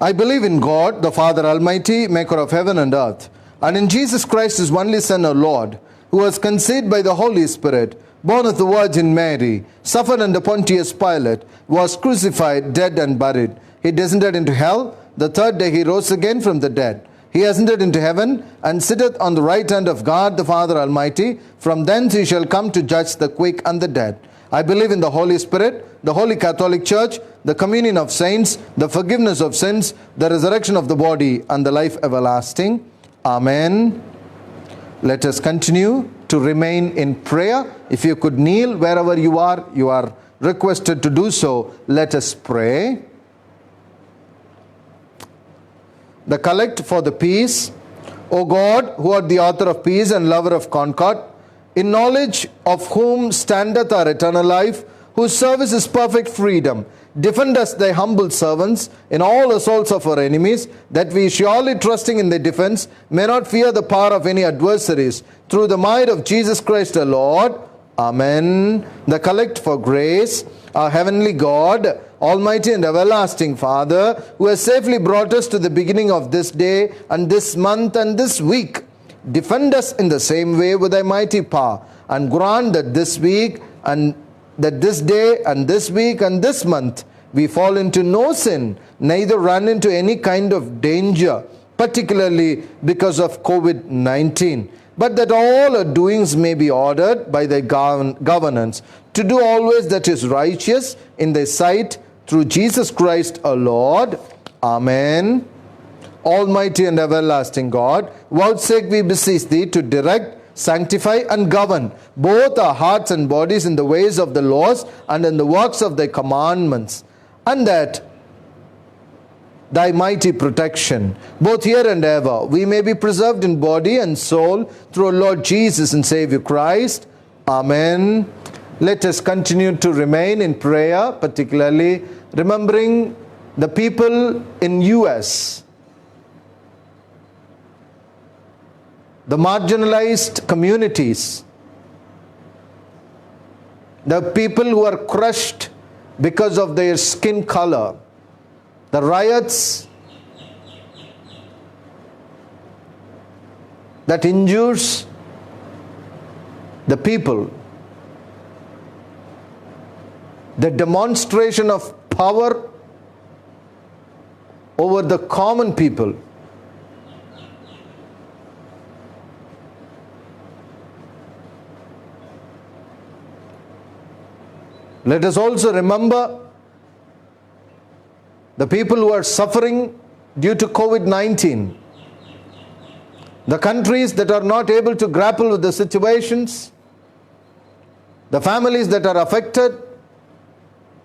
I believe in God, the Father Almighty, maker of heaven and earth, and in Jesus Christ, his only Son, our Lord, who was conceived by the Holy Spirit, born of the Virgin Mary, suffered under Pontius Pilate, was crucified, dead and buried. He descended into hell. The third day he rose again from the dead. He ascended into heaven and sitteth on the right hand of God the Father Almighty. From thence he shall come to judge the quick and the dead. I believe in the Holy Spirit, the Holy Catholic Church, the communion of saints, the forgiveness of sins, the resurrection of the body, and the life everlasting. Amen. Let us continue to remain in prayer. If you could kneel wherever you are requested to do so. Let us pray. The collect for the peace. O God, who art the author of peace and lover of concord, in knowledge of whom standeth our eternal life, whose service is perfect freedom, defend us, thy humble servants, in all assaults of our enemies, that we, surely trusting in thy defense, may not fear the power of any adversaries, through the might of Jesus Christ our Lord. Amen. The collect for grace. Our heavenly God, Almighty and everlasting Father, who has safely brought us to the beginning of this day and this month and this week, defend us in the same way with thy mighty power, and grant that this week and that this day and this week and this month we fall into no sin, neither run into any kind of danger, particularly because of COVID-19, but that all our doings may be ordered by thy governance, to do always that is righteous in thy sight, through Jesus Christ our Lord. Amen. Almighty and everlasting God, vouchsafe, we beseech thee, to direct, sanctify, and govern both our hearts and bodies in the ways of the laws and in the works of thy commandments, and that thy mighty protection, both here and ever, we may be preserved in body and soul through our Lord Jesus and Savior Christ. Amen. Let us continue to remain in prayer, particularly remembering the people in US, the marginalized communities, the people who are crushed because of their skin color, the riots that injures the people, the demonstration of power over the common people. Let us also remember the people who are suffering due to COVID-19, the countries that are not able to grapple with the situations, the families that are affected,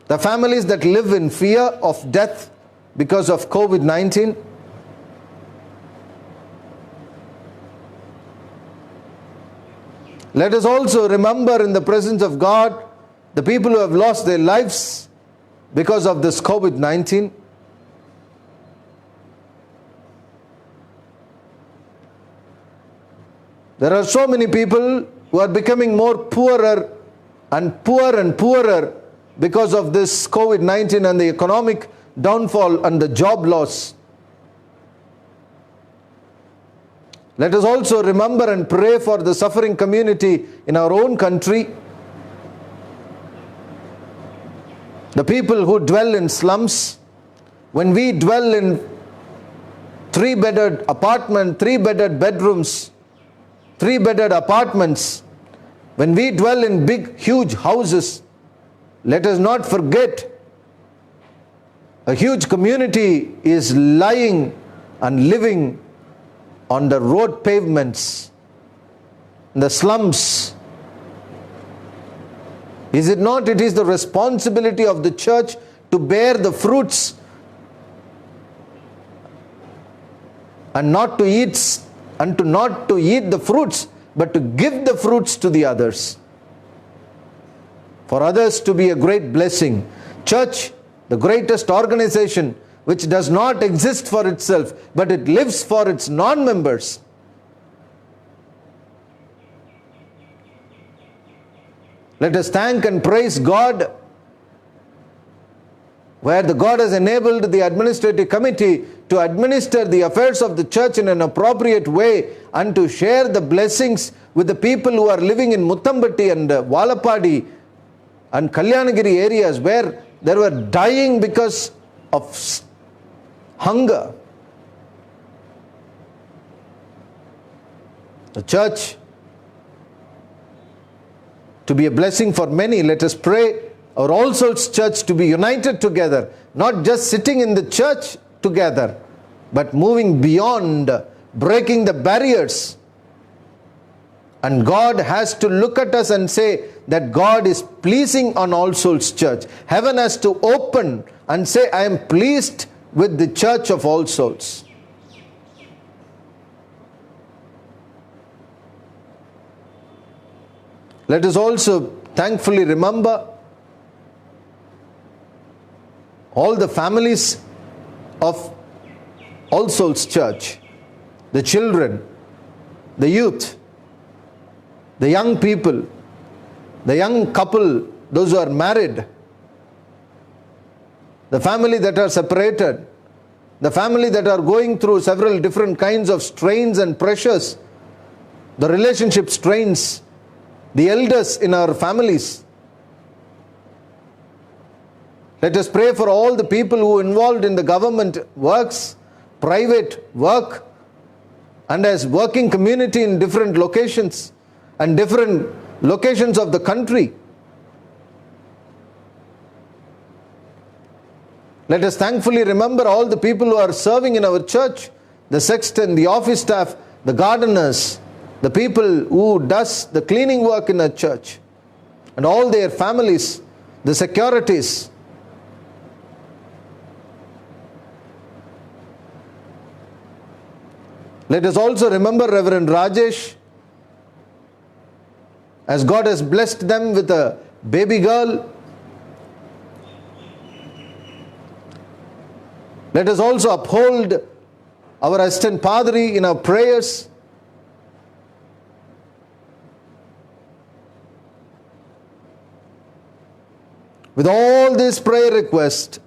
the families that live in fear of death because of COVID-19. Let us also remember in the presence of God the people who have lost their lives because of this COVID-19. There are so many people who are becoming more poorer and poorer because of this COVID-19 and the economic downfall and the job loss. Let us also remember and pray for the suffering community in our own country. The people who dwell in slums. When we dwell in 3-bedded apartment, 3-bedded bedrooms, 3-bedded apartments, when we dwell in big, huge houses, let us not forget a huge community is lying and living on the road pavements, in the slums. Is it not? It is the responsibility of the church to bear the fruits and not to eat the fruits, but to give the fruits to the others, for others to be a great blessing. Church, the greatest organization which does not exist for itself, but it lives for its non-members. Let us thank and praise God where the God has enabled the administrative committee to administer the affairs of the church in an appropriate way and to share the blessings with the people who are living in Muthambatti and Valapadi and Kalyanagiri areas where they were dying because of hunger. The church to be a blessing for many. Let us pray our All Souls Church to be united together, not just sitting in the church together, but moving beyond, breaking the barriers. And God has to look at us and say that God is pleasing on All Souls Church. Heaven has to open and say, I am pleased with the Church of All Souls. Let us also thankfully remember all the families of All Souls Church, the children, the youth, the young people, the young couple, those who are married, the family that are separated, the family that are going through several different kinds of strains and pressures, the relationship strains, the elders in our families. Let us pray for all the people who are involved in the government works, private work, and as working community in different locations and different locations of the country. Let us thankfully remember all the people who are serving in our church, the sexton, the office staff, the gardeners, the people who does the cleaning work in a church, and all their families, the securities. Let us also remember Reverend Rajesh, as God has blessed them with a baby girl. Let us also uphold our assistant padri in our prayers. With all these prayer requests,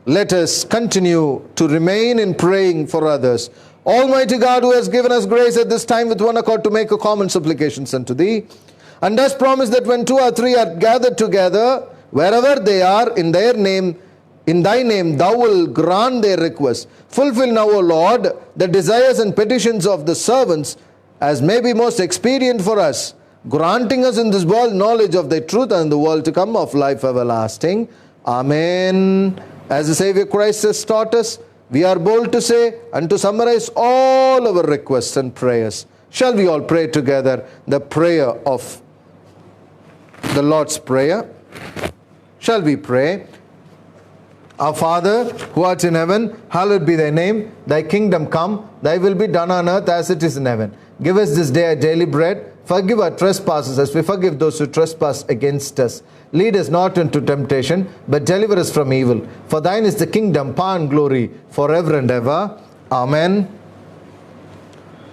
let us continue to remain in praying for others. Almighty God, who has given us grace at this time with one accord to make a common supplications unto Thee, and does promise that when 2 or 3 are gathered together, wherever they are, in Thy name, Thou wilt grant their requests. Fulfill now, O Lord, the desires and petitions of the servants, as may be most expedient for us, granting us in this world knowledge of Thy truth and the world to come of life everlasting. Amen. As the Savior Christ has taught us, we are bold to say and to summarize all our requests and prayers. Shall we all pray together the prayer of the Lord's Prayer? Shall we pray? Our Father, who art in heaven, hallowed be Thy name. Thy kingdom come, Thy will be done on earth as it is in heaven. Give us this day our daily bread. Forgive our trespasses as we forgive those who trespass against us. Lead us not into temptation, but deliver us from evil. For thine is the kingdom, power, and glory, forever and ever. Amen.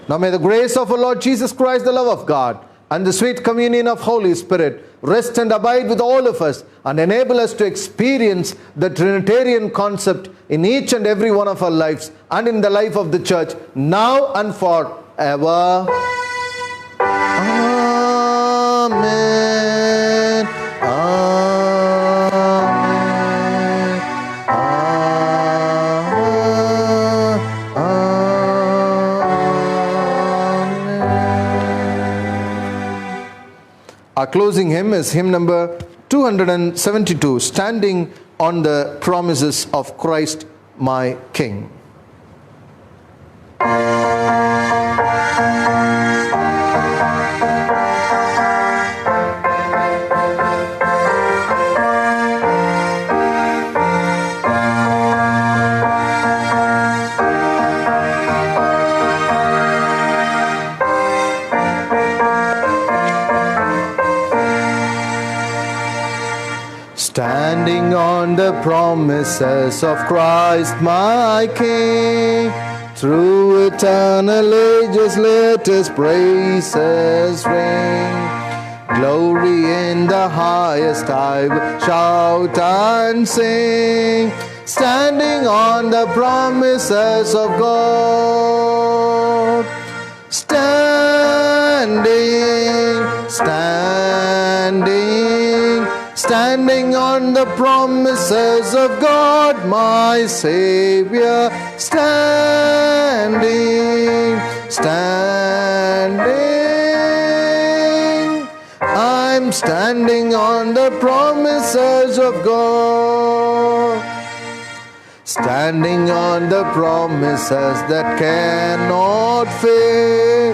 Now may the grace of our Lord Jesus Christ, the love of God, and the sweet communion of Holy Spirit rest and abide with all of us and enable us to experience the Trinitarian concept in each and every one of our lives and in the life of the church now and forever. Amen. Amen. Amen. Our closing hymn is hymn number 272, Standing on the Promises of Christ my King. Standing on the promises of Christ my King, through eternal ages let His praises ring. Glory in the highest I will shout and sing, standing on the promises of God. Standing on the promises of God, my Savior. Standing. I'm standing on the promises of God. Standing on the promises that cannot fail.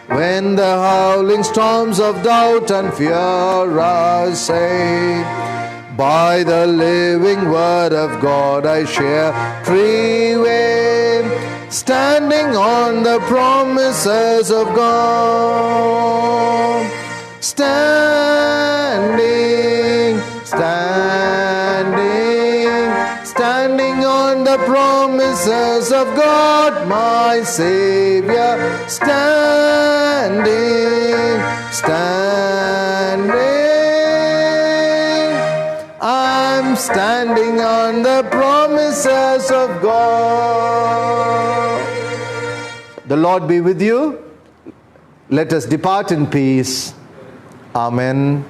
When the howling storms of doubt and fear assail, by the living word of God I share prevail. Standing on the promises of God. Standing on the promises of God, my Savior. Standing. I'm standing on the promises of God. The Lord be with you. Let us depart in peace. Amen.